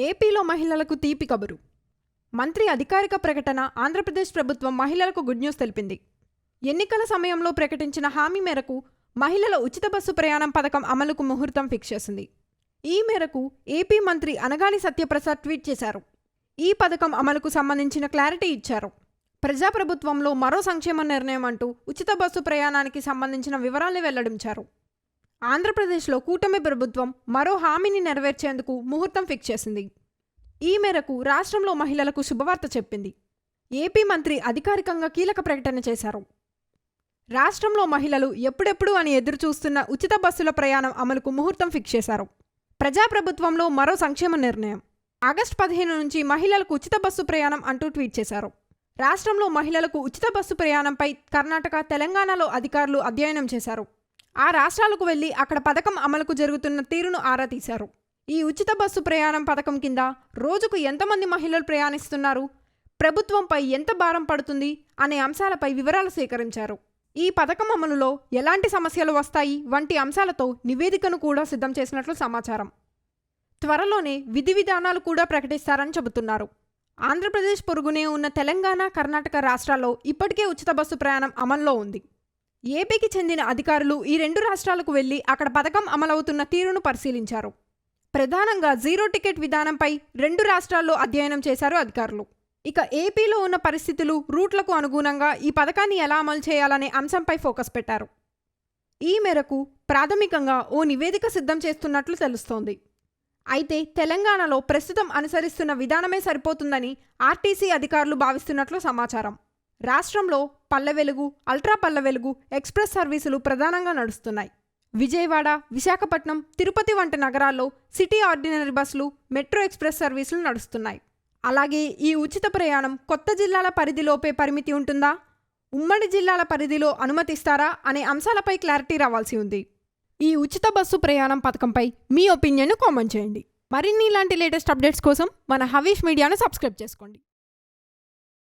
ఏపీలో మహిళలకు తీపి కబురు. మంత్రి అధికారిక ప్రకటన. ఆంధ్రప్రదేశ్ ప్రభుత్వం మహిళలకు గుడ్ న్యూస్ తెలిపింది. ఎన్నికల సమయంలో ప్రకటించిన హామీ మేరకు మహిళల ఉచిత బస్సు ప్రయాణం పథకం అమలుకు ముహూర్తం ఫిక్స్ చేసింది. ఈ మేరకు ఏపీ మంత్రి అనగాని సత్యప్రసాద్ ట్వీట్ చేశారు. ఈ పథకం అమలుకు సంబంధించిన క్లారిటీ ఇచ్చారు. ప్రజాప్రభుత్వంలో మరో సంక్షేమ నిర్ణయం అంటూ ఉచిత బస్సు ప్రయాణానికి సంబంధించిన వివరాల్ని వెల్లడించారు. ఆంధ్రప్రదేశ్లో కూటమి ప్రభుత్వం మరో హామీని నెరవేర్చేందుకు ముహూర్తం ఫిక్స్ చేసింది. ఈ మేరకు రాష్ట్రంలో మహిళలకు శుభవార్త చెప్పింది. ఏపీ మంత్రి అధికారికంగా కీలక ప్రకటన చేశారు. రాష్ట్రంలో మహిళలు ఎప్పుడెప్పుడు అని ఎదురుచూస్తున్న ఉచిత బస్సుల ప్రయాణం అమలుకు ముహూర్తం ఫిక్స్ చేశారు. ప్రజాప్రభుత్వంలో మరో సంక్షేమ నిర్ణయం. ఆగస్టు 15 నుంచి మహిళలకు ఉచిత బస్సు ప్రయాణం అంటూ ట్వీట్ చేశారు. రాష్ట్రంలో మహిళలకు ఉచిత బస్సు ప్రయాణంపై కర్ణాటక, తెలంగాణలో అధికారులు అధ్యయనం చేశారు. ఆ రాష్ట్రాలకు వెళ్లి అక్కడ పథకం అమలుకు జరుగుతున్న తీరును ఆరా తీశారు. ఈ ఉచిత బస్సు ప్రయాణం పథకం కింద రోజుకు ఎంతమంది మహిళలు ప్రయాణిస్తున్నారు, ప్రభుత్వంపై ఎంత భారం పడుతుంది అనే అంశాలపై వివరాలు సేకరించారు. ఈ పథకం అమలులో ఎలాంటి సమస్యలు వస్తాయి వంటి అంశాలతో నివేదికను కూడా సిద్ధం చేసినట్లు సమాచారం. త్వరలోనే విధి విధానాలు కూడా ప్రకటిస్తారని చెబుతున్నారు. ఆంధ్రప్రదేశ్ పొరుగునే ఉన్న తెలంగాణ, కర్ణాటక రాష్ట్రాల్లో ఇప్పటికే ఉచిత బస్సు ప్రయాణం అమల్లో ఉంది. ఏపీకి చెందిన అధికారులు ఈ రెండు రాష్ట్రాలకు వెళ్లి అక్కడ పథకం అమలవుతున్న తీరును పరిశీలించారు. ప్రధానంగా జీరో టికెట్ విధానంపై రెండు రాష్ట్రాల్లో అధ్యయనం చేశారు అధికారులు. ఇక ఏపీలో ఉన్న పరిస్థితులు, రూట్లకు అనుగుణంగా ఈ పథకాన్ని ఎలా అమలు చేయాలనే అంశంపై ఫోకస్ పెట్టారు. ఈ మేరకు ప్రాథమికంగా ఓ నివేదిక సిద్ధం చేస్తున్నట్లు తెలుస్తోంది. అయితే తెలంగాణలో ప్రస్తుతం అనుసరిస్తున్న విధానమే సరిపోతుందని ఆర్టీసీ అధికారులు భావిస్తున్నట్లు సమాచారం. రాష్ట్రంలో పల్లె వెలుగు, అల్ట్రా పల్లె వెలుగు ఎక్స్ప్రెస్ సర్వీసులు ప్రధానంగా నడుస్తున్నాయి. విజయవాడ, విశాఖపట్నం, తిరుపతి వంటి నగరాల్లో సిటీ ఆర్డినరీ బస్సులు, మెట్రో ఎక్స్ప్రెస్ సర్వీసులు నడుస్తున్నాయి. అలాగే ఈ ఉచిత ప్రయాణం కొత్త జిల్లాల పరిధిలోపే పరిమితి ఉంటుందా, ఉమ్మడి జిల్లాల పరిధిలో అనుమతిస్తారా అనే అంశాలపై క్లారిటీ రావాల్సి ఉంది. ఈ ఉచిత బస్సు ప్రయాణం పథకంపై మీ ఒపీనియన్ను కామెంట్ చేయండి. మరిన్ని ఇలాంటి లేటెస్ట్ అప్డేట్స్ కోసం మన హవీష్ మీడియాను సబ్స్క్రైబ్ చేసుకోండి.